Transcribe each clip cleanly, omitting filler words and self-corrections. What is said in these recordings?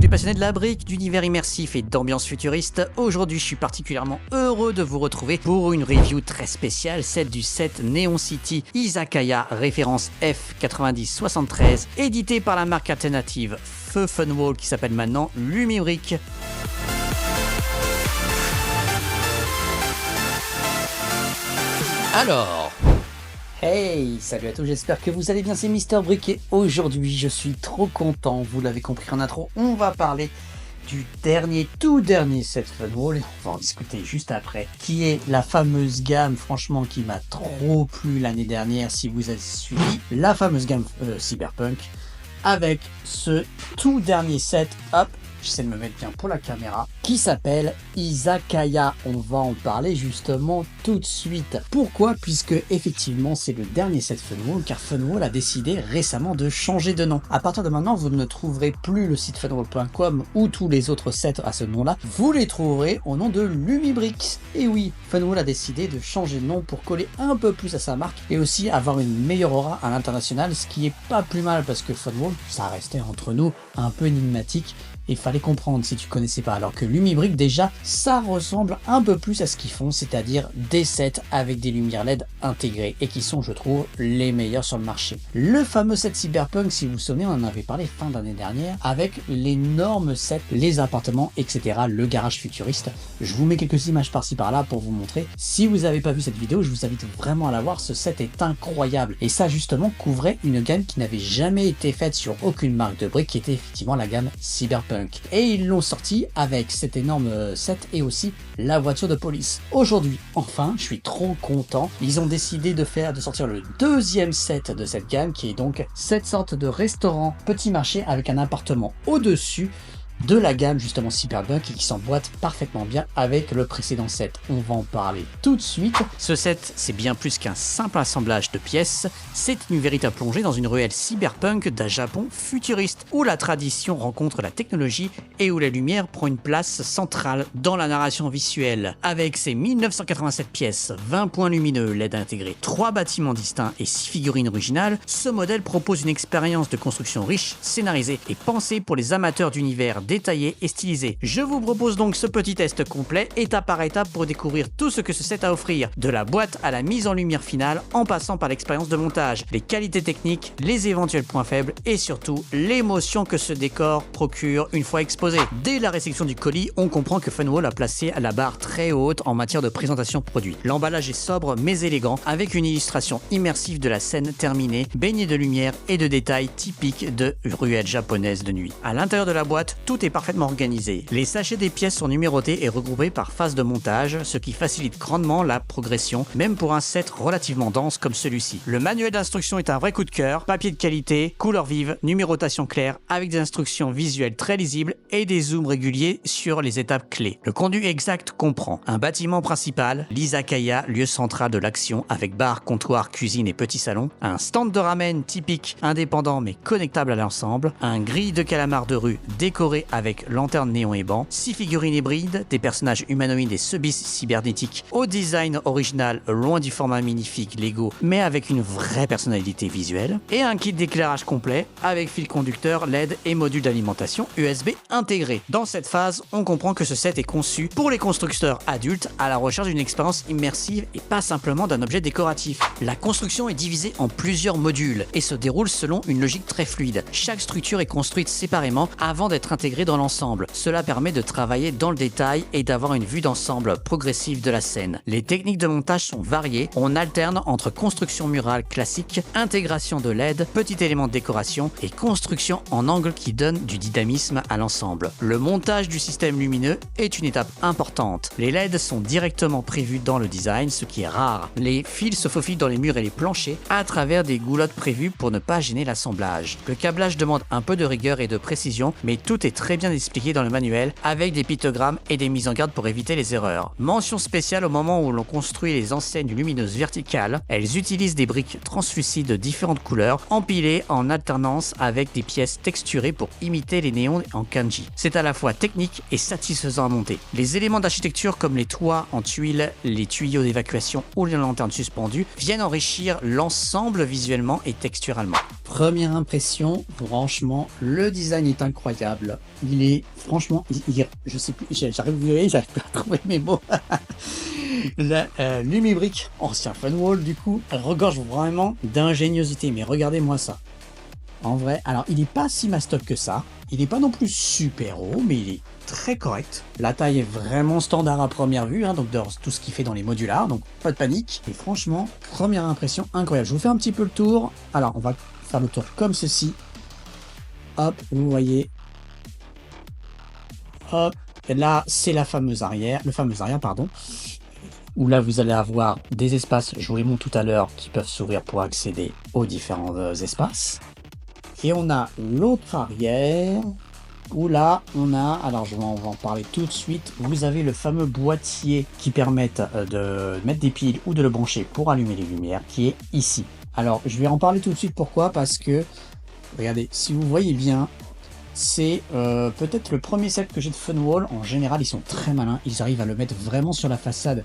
du passionné de la brique, d'univers immersif et d'ambiance futuriste. Aujourd'hui, je suis particulièrement heureux de vous retrouver pour une review très spéciale, celle du set Neon City Izakaya, référence F9073, édité par la marque alternative Feu Funwall qui s'appelle maintenant Lumibrick. Alors, hey, salut à tous, j'espère que vous allez bien, c'est Mister Brick et aujourd'hui je suis trop content, vous l'avez compris en intro, on va parler du tout dernier set Funwall, on va en discuter juste après, qui est la fameuse gamme, franchement, qui m'a trop plu l'année dernière, si vous avez suivi, la fameuse gamme Cyberpunk, avec ce tout dernier set, hop, j'essaie de me mettre bien pour la caméra, qui s'appelle Izakaya. On va en parler justement tout de suite. Pourquoi? Puisque effectivement c'est le dernier set Funwall, car Funwall a décidé récemment de changer de nom. À partir de maintenant, vous ne trouverez plus le site funwall.com ou tous les autres sets à ce nom-là. Vous les trouverez au nom de Lumibrick. Et oui, Funwall a décidé de changer de nom pour coller un peu plus à sa marque et aussi avoir une meilleure aura à l'international, ce qui est pas plus mal parce que Funwall, ça restait entre nous un peu énigmatique. Et fallait comprendre si tu connaissais pas, alors que Lumibrick déjà ça ressemble un peu plus à ce qu'ils font, c'est-à-dire des sets avec des lumières LED intégrées et qui sont, je trouve, les meilleurs sur le marché. Le fameux set Cyberpunk, si vous vous souvenez, on en avait parlé fin d'année dernière avec l'énorme set, les appartements, etc., le garage futuriste. Je vous mets quelques images par-ci par-là pour vous montrer. Si vous n'avez pas vu cette vidéo, je vous invite vraiment à la voir, ce set est incroyable et ça justement couvrait une gamme qui n'avait jamais été faite sur aucune marque de briques, qui était effectivement la gamme Cyberpunk. Et ils l'ont sorti avec cet énorme set et aussi la voiture de police. Aujourd'hui, enfin, je suis trop content. Ils ont décidé de sortir le deuxième set de cette gamme, qui est donc cette sorte de restaurant petit marché avec un appartement au-dessus de la gamme justement Cyberpunk et qui s'emboîte parfaitement bien avec le précédent set. On va en parler tout de suite. Ce set, c'est bien plus qu'un simple assemblage de pièces, c'est une véritable plongée dans une ruelle cyberpunk d'un Japon futuriste, où la tradition rencontre la technologie et où la lumière prend une place centrale dans la narration visuelle. Avec ses 1987 pièces, 20 points lumineux LED intégrés, 3 bâtiments distincts et 6 figurines originales, ce modèle propose une expérience de construction riche, scénarisée et pensée pour les amateurs d'univers détaillé et stylisé. Je vous propose donc ce petit test complet, étape par étape, pour découvrir tout ce que ce set a à offrir, de la boîte à la mise en lumière finale, en passant par l'expérience de montage, les qualités techniques, les éventuels points faibles et surtout l'émotion que ce décor procure une fois exposé. Dès la réception du colis, on comprend que Funwall a placé la barre très haute en matière de présentation produit. L'emballage est sobre mais élégant, avec une illustration immersive de la scène terminée, baignée de lumière et de détails typiques de ruelles japonaises de nuit. À l'intérieur de la boîte, tout est parfaitement organisé. Les sachets des pièces sont numérotés et regroupés par phase de montage, ce qui facilite grandement la progression, même pour un set relativement dense comme celui-ci. Le manuel d'instruction est un vrai coup de cœur, papier de qualité, couleurs vives, numérotation claire, avec des instructions visuelles très lisibles et des zooms réguliers sur les étapes clés. Le conduit exact comprend un bâtiment principal, l'Izakaya, lieu central de l'action, avec bar, comptoir, cuisine et petit salon, un stand de ramen typique, indépendant mais connectable à l'ensemble, un grille de calamar de rue décoré avec lanterne néon et banc, 6 figurines hybrides, des personnages humanoïdes et subis cybernétiques au design original loin du format minifig Lego mais avec une vraie personnalité visuelle, et un kit d'éclairage complet avec fil conducteur, LED et module d'alimentation USB intégré. Dans cette phase, on comprend que ce set est conçu pour les constructeurs adultes à la recherche d'une expérience immersive et pas simplement d'un objet décoratif. La construction est divisée en plusieurs modules et se déroule selon une logique très fluide. Chaque structure est construite séparément avant d'être intégrée dans l'ensemble. Cela permet de travailler dans le détail et d'avoir une vue d'ensemble progressive de la scène. Les techniques de montage sont variées. On alterne entre construction murale classique, intégration de LED, petits éléments de décoration et construction en angle qui donne du dynamisme à l'ensemble. Le montage du système lumineux est une étape importante. Les LED sont directement prévus dans le design, ce qui est rare. Les fils se faufilent dans les murs et les planchers à travers des goulottes prévues pour ne pas gêner l'assemblage. Le câblage demande un peu de rigueur et de précision, mais tout est très bien expliqué dans le manuel avec des pictogrammes et des mises en garde pour éviter les erreurs. Mention spéciale au moment où l'on construit les enseignes lumineuses verticales. Elles utilisent des briques translucides de différentes couleurs empilées en alternance avec des pièces texturées pour imiter les néons en kanji. Genji. C'est à la fois technique et satisfaisant à monter. Les éléments d'architecture comme les toits en tuiles, les tuyaux d'évacuation ou les lanternes suspendues viennent enrichir l'ensemble visuellement et texturalement. Première impression, franchement, le design est incroyable. Il est, franchement, je sais plus, j'arrive pas à trouver mes mots. La Lumibrique, ancien Funwall, du coup, regorge vraiment d'ingéniosité. Mais regardez-moi ça. En vrai, alors il n'est pas si mastoc que ça. Il n'est pas non plus super haut, mais il est très correct. La taille est vraiment standard à première vue, hein, donc dans tout ce qu'il fait dans les modulars, donc pas de panique. Et franchement, première impression incroyable. Je vous fais un petit peu le tour. Alors, on va faire le tour comme ceci. Hop, vous voyez. Hop, et là, c'est le fameux arrière, pardon. Où là, vous allez avoir des espaces, je vous les montre tout à l'heure, qui peuvent s'ouvrir pour accéder aux différents espaces. Et on a l'autre arrière, où là, on va en parler tout de suite, vous avez le fameux boîtier qui permet de mettre des piles ou de le brancher pour allumer les lumières, qui est ici. Alors, je vais en parler tout de suite, pourquoi? Parce que, regardez, si vous voyez bien, c'est peut-être le premier set que j'ai de Funwall. En général, ils sont très malins, ils arrivent à le mettre vraiment sur la façade,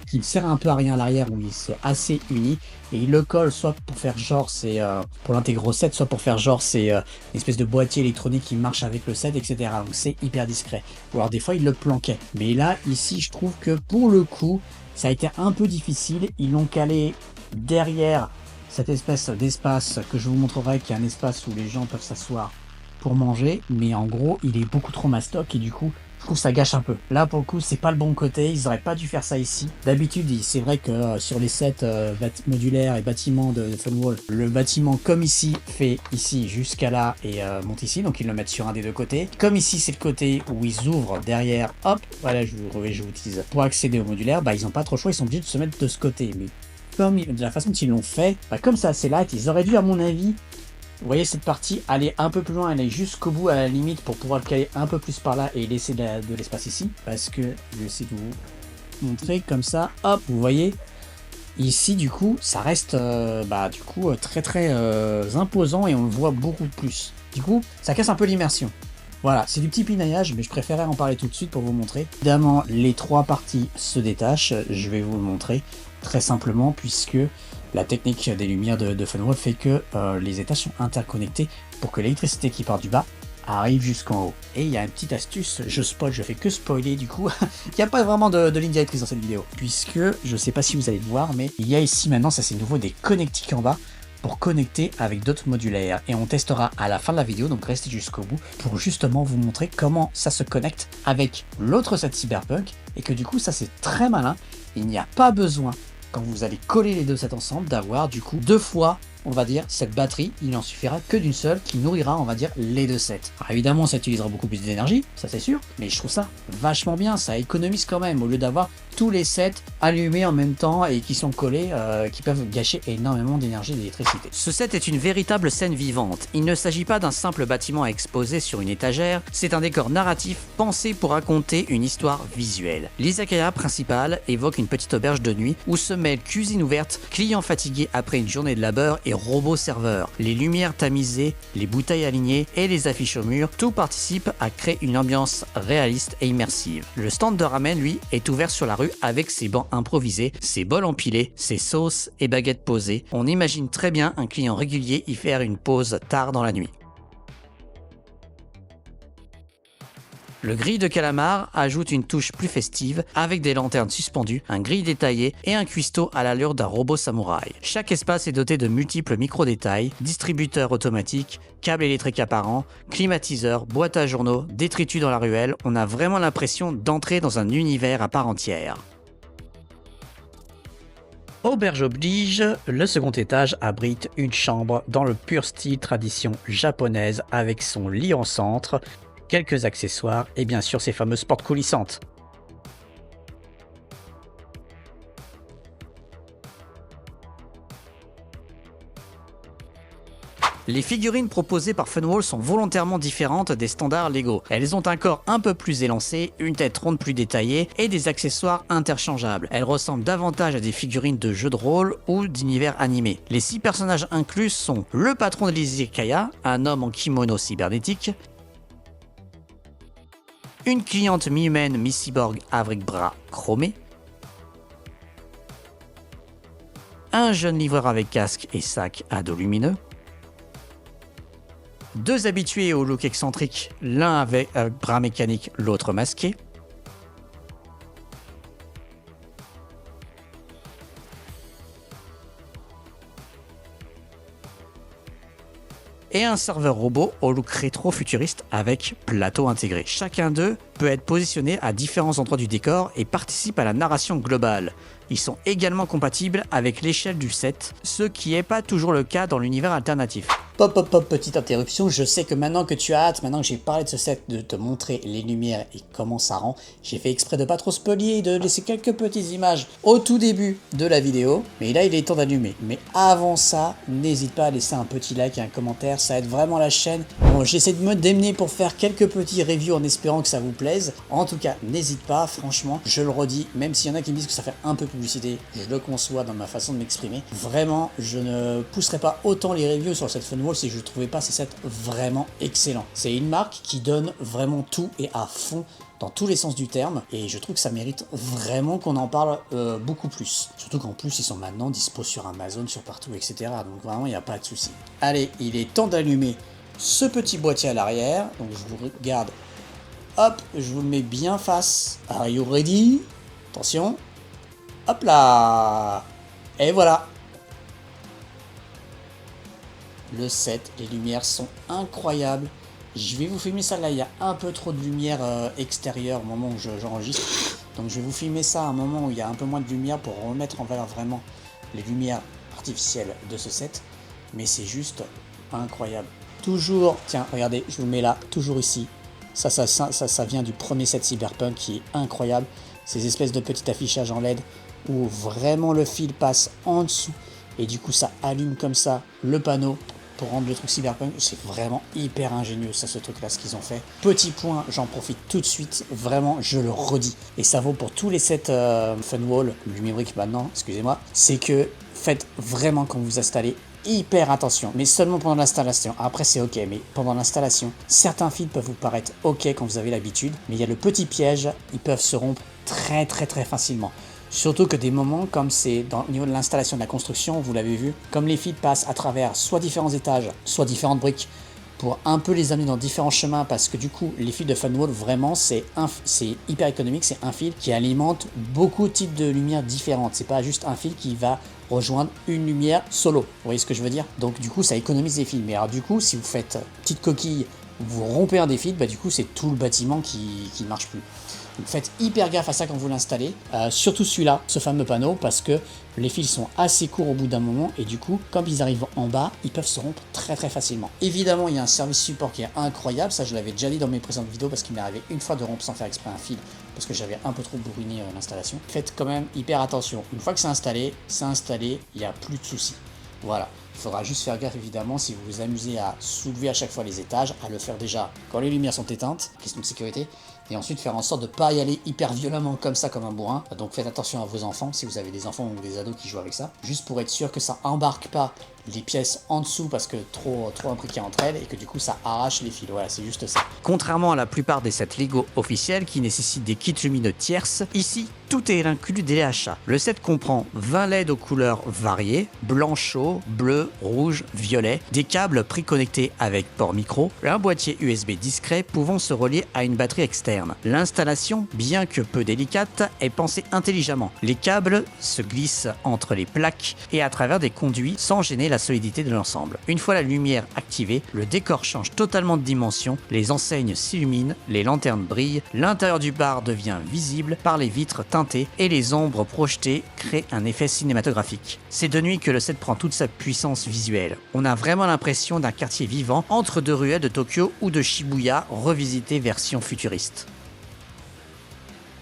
qui ne sert un peu à rien à l'arrière, où c'est assez uni, et il le colle soit pour faire genre c'est pour l'intégrer au set, soit pour faire genre c'est une espèce de boîtier électronique qui marche avec le set, etc. Donc c'est hyper discret. Ou alors des fois il le planquait. Mais là, ici, je trouve que pour le coup, ça a été un peu difficile. Ils l'ont calé derrière cette espèce d'espace que je vous montrerai, qui est un espace où les gens peuvent s'asseoir pour manger, mais en gros, il est beaucoup trop mastoc et du coup, je trouve que ça gâche un peu. Là, pour le coup, c'est pas le bon côté, ils auraient pas dû faire ça ici. D'habitude, c'est vrai que sur les sets modulaires et bâtiments de Funwall, le bâtiment comme ici fait ici jusqu'à là et monte ici, donc ils le mettent sur un des deux côtés. Comme ici, c'est le côté où ils ouvrent derrière, hop, voilà, je vous utilise pour accéder au modulaire, bah ils ont pas trop le choix, ils sont obligés de se mettre de ce côté. Mais comme de la façon dont ils l'ont fait, bah, comme ça c'est light, ils auraient dû, à mon avis, vous voyez cette partie, aller un peu plus loin, aller jusqu'au bout à la limite pour pouvoir le caler un peu plus par là et laisser de l'espace ici. Parce que je vais essayer de vous montrer comme ça. Hop, vous voyez, ici du coup, ça reste très imposant et on le voit beaucoup plus. Du coup, ça casse un peu l'immersion. Voilà, c'est du petit pinaillage, mais je préférais en parler tout de suite pour vous montrer. Évidemment, les trois parties se détachent, je vais vous le montrer très simplement, puisque la technique des lumières de Funwall fait que les étages sont interconnectés pour que l'électricité qui part du bas arrive jusqu'en haut. Et il y a une petite astuce, je fais que spoiler du coup, il n'y a pas vraiment de ligne directrice dans cette vidéo, puisque, je sais pas si vous allez le voir, mais il y a ici maintenant, ça c'est nouveau, des connectiques en bas, pour connecter avec d'autres modulaires. Et on testera à la fin de la vidéo, donc restez jusqu'au bout, pour justement vous montrer comment ça se connecte avec l'autre set Cyberpunk, et que du coup ça c'est très malin, il n'y a pas besoin, quand vous allez coller les deux sets ensemble, d'avoir du coup deux fois, on va dire, cette batterie. Il n'en suffira que d'une seule qui nourrira, on va dire, les deux sets. Alors évidemment, ça utilisera beaucoup plus d'énergie, ça c'est sûr, mais je trouve ça vachement bien, ça économise quand même, au lieu d'avoir tous les sets allumés en même temps et qui sont collés, qui peuvent gâcher énormément d'énergie et d'électricité. Ce set est une véritable scène vivante. Il ne s'agit pas d'un simple bâtiment à exposer sur une étagère, c'est un décor narratif pensé pour raconter une histoire visuelle. L'izakaya principale évoque une petite auberge de nuit où se mêlent cuisine ouverte, clients fatigués après une journée de labeur et robots serveurs. Les lumières tamisées, les bouteilles alignées et les affiches au mur, tout participe à créer une ambiance réaliste et immersive. Le stand de ramen, lui, est ouvert sur la rue avec ses bancs improvisés, ses bols empilés, ses sauces et baguettes posées. On imagine très bien un client régulier y faire une pause tard dans la nuit. Le grill de calamar ajoute une touche plus festive avec des lanternes suspendues, un grill détaillé et un cuistot à l'allure d'un robot samouraï. Chaque espace est doté de multiples micro-détails, distributeurs automatiques, câbles électriques apparents, climatiseurs, boîtes à journaux, détritus dans la ruelle. On a vraiment l'impression d'entrer dans un univers à part entière. Auberge oblige, le second étage abrite une chambre dans le pur style tradition japonaise avec son lit en centre, quelques accessoires et bien sûr ces fameuses portes coulissantes. Les figurines proposées par Funwall sont volontairement différentes des standards Lego. Elles ont un corps un peu plus élancé, une tête ronde plus détaillée et des accessoires interchangeables. Elles ressemblent davantage à des figurines de jeux de rôle ou d'univers animés. Les 6 personnages inclus sont le patron de l'Izakaya, un homme en kimono cybernétique, une cliente mi-humaine, mi-cyborg avec bras chromés, un jeune livreur avec casque et sac à dos lumineux, deux habitués au look excentrique, l'un avec bras mécanique, l'autre masqué, et un serveur robot au look rétro-futuriste avec plateau intégré. Chacun d'eux peut être positionné à différents endroits du décor et participe à la narration globale. Ils sont également compatibles avec l'échelle du set, ce qui n'est pas toujours le cas dans l'univers alternatif. Pop, petite interruption, je sais que maintenant que tu as hâte, maintenant que j'ai parlé de ce set, de te montrer les lumières et comment ça rend, j'ai fait exprès de pas trop spoiler et de laisser quelques petites images au tout début de la vidéo, mais là il est temps d'allumer. Mais avant ça, n'hésite pas à laisser un petit like et un commentaire, ça aide vraiment la chaîne. Bon, j'essaie de me démener pour faire quelques petits reviews en espérant que ça vous plaise. En tout cas, n'hésite pas, franchement, je le redis, même s'il y en a qui me disent que ça fait un peu publicité, je le conçois dans ma façon de m'exprimer. Vraiment, je ne pousserai pas autant les reviews sur cette Funwall si je ne trouvais pas ces sets vraiment excellents. C'est une marque qui donne vraiment tout et à fond dans tous les sens du terme, et je trouve que ça mérite vraiment qu'on en parle beaucoup plus. Surtout qu'en plus, ils sont maintenant dispo sur Amazon, sur partout, etc. Donc vraiment, il n'y a pas de souci. Allez, il est temps d'allumer ce petit boîtier à l'arrière. Donc je vous regarde. Hop, je vous le mets bien face. Are you ready? Attention. Hop là. Et voilà. Le set, les lumières sont incroyables. Je vais vous filmer ça, là il y a un peu trop de lumière extérieure au moment où j'enregistre. Donc je vais vous filmer ça à un moment où il y a un peu moins de lumière pour remettre en valeur vraiment les lumières artificielles de ce set. Mais c'est juste incroyable. Toujours, tiens, regardez, je vous le mets là, toujours ici. Ça vient du premier set Cyberpunk qui est incroyable. Ces espèces de petits affichages en LED où vraiment le fil passe en dessous. Et du coup ça allume comme ça le panneau. Pour rendre le truc Cyberpunk, c'est vraiment hyper ingénieux ça, ce truc là, ce qu'ils ont fait. Petit point, j'en profite tout de suite, vraiment je le redis, et ça vaut pour tous les sets Funwall, Lumibrique maintenant, excusez-moi, c'est que faites vraiment quand vous installez hyper attention, mais seulement pendant l'installation. Après c'est ok, mais pendant l'installation, certains fils peuvent vous paraître ok quand vous avez l'habitude, mais il y a le petit piège, ils peuvent se rompre très facilement. Surtout que des moments comme c'est au niveau de l'installation de la construction, vous l'avez vu, comme les fils passent à travers soit différents étages, soit différentes briques, pour un peu les amener dans différents chemins, parce que du coup, les fils de Funwall, vraiment, c'est hyper économique, c'est un fil qui alimente beaucoup de types de lumières différentes. C'est pas juste un fil qui va rejoindre une lumière solo, vous voyez ce que je veux dire? Donc du coup, ça économise des fils. Mais alors du coup, si vous faites petite coquille, vous rompez un des fils, bah du coup, c'est tout le bâtiment qui ne marche plus. Donc faites hyper gaffe à ça quand vous l'installez, surtout celui-là, ce fameux panneau, parce que les fils sont assez courts au bout d'un moment, et du coup, quand ils arrivent en bas, ils peuvent se rompre très facilement. Évidemment, il y a un service support qui est incroyable, ça je l'avais déjà dit dans mes précédentes vidéos, parce qu'il m'est arrivé une fois de rompre sans faire exprès un fil, parce que j'avais un peu trop bourriné l'installation. Faites quand même hyper attention, une fois que c'est installé, il n'y a plus de soucis. Voilà. Il faudra juste faire gaffe évidemment si vous vous amusez à soulever à chaque fois les étages, à le faire déjà quand les lumières sont éteintes, question de sécurité, et ensuite faire en sorte de ne pas y aller hyper violemment comme ça, comme un bourrin. Donc faites attention à vos enfants, si vous avez des enfants ou des ados qui jouent avec ça, juste pour être sûr que ça embarque pas les pièces en dessous parce que trop imbriquées entre elles et que du coup ça arrache les fils. Voilà, c'est juste ça. Contrairement à la plupart des sets Lego officiels qui nécessitent des kits lumineux tierces, ici tout est inclus dès l'achat. Le set comprend 20 LED aux couleurs variées, blanc chaud, bleu, rouge, violet, des câbles préconnectés avec port micro, un boîtier USB discret pouvant se relier à une batterie externe. L'installation, bien que peu délicate, est pensée intelligemment. Les câbles se glissent entre les plaques et à travers des conduits sans gêner la solidité de l'ensemble. Une fois la lumière activée, le décor change totalement de dimension, les enseignes s'illuminent, les lanternes brillent, l'intérieur du bar devient visible par les vitres teintées et les ombres projetées créent un effet cinématographique. C'est de nuit que le set prend toute sa puissance visuelle. On a vraiment l'impression d'un quartier vivant entre deux ruelles de Tokyo ou de Shibuya revisité version futuriste.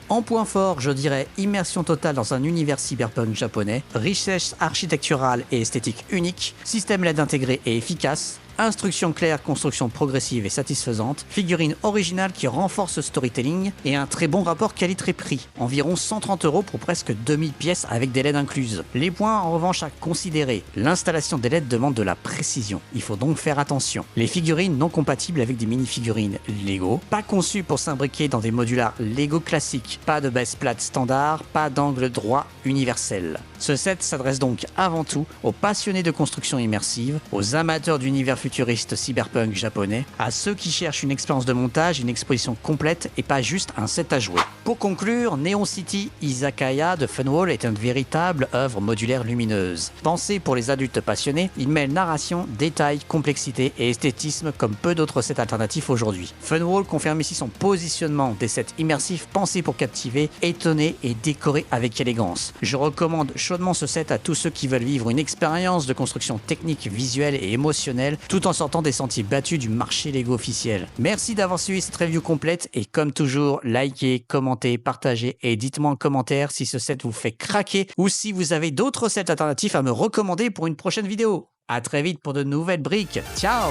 En point fort, je dirais immersion totale dans un univers cyberpunk japonais, richesse architecturale et esthétique unique, système LED intégré et efficace, Instructions claires, construction progressive et satisfaisante, figurines originales qui renforcent le storytelling et un très bon rapport qualité-prix. Environ 130 € pour presque 2000 pièces avec des LED incluses. Les points en revanche à considérer. L'installation des LED demande de la précision. Il faut donc faire attention. Les figurines non compatibles avec des mini-figurines Lego, pas conçues pour s'imbriquer dans des modulars Lego classiques, pas de base plate standard, pas d'angle droit universel. Ce set s'adresse donc avant tout aux passionnés de construction immersive, aux amateurs d'univers futuriste cyberpunk japonais, à ceux qui cherchent une expérience de montage, une exposition complète et pas juste un set à jouer. Pour conclure, Neon City Izakaya de Funwall est une véritable œuvre modulaire lumineuse. Pensé pour les adultes passionnés, il mêle narration, détail, complexité et esthétisme comme peu d'autres sets alternatifs aujourd'hui. Funwall confirme ici son positionnement des sets immersifs pensés pour captiver, étonner et décorer avec élégance. Je recommande chaudement ce set à tous ceux qui veulent vivre une expérience de construction technique, visuelle et émotionnelle tout en sortant des sentiers battus du marché Lego officiel. Merci d'avoir suivi cette review complète et comme toujours, likez, commentez, partagez et dites-moi en commentaire si ce set vous fait craquer ou si vous avez d'autres sets alternatifs à me recommander pour une prochaine vidéo. À très vite pour de nouvelles briques. Ciao!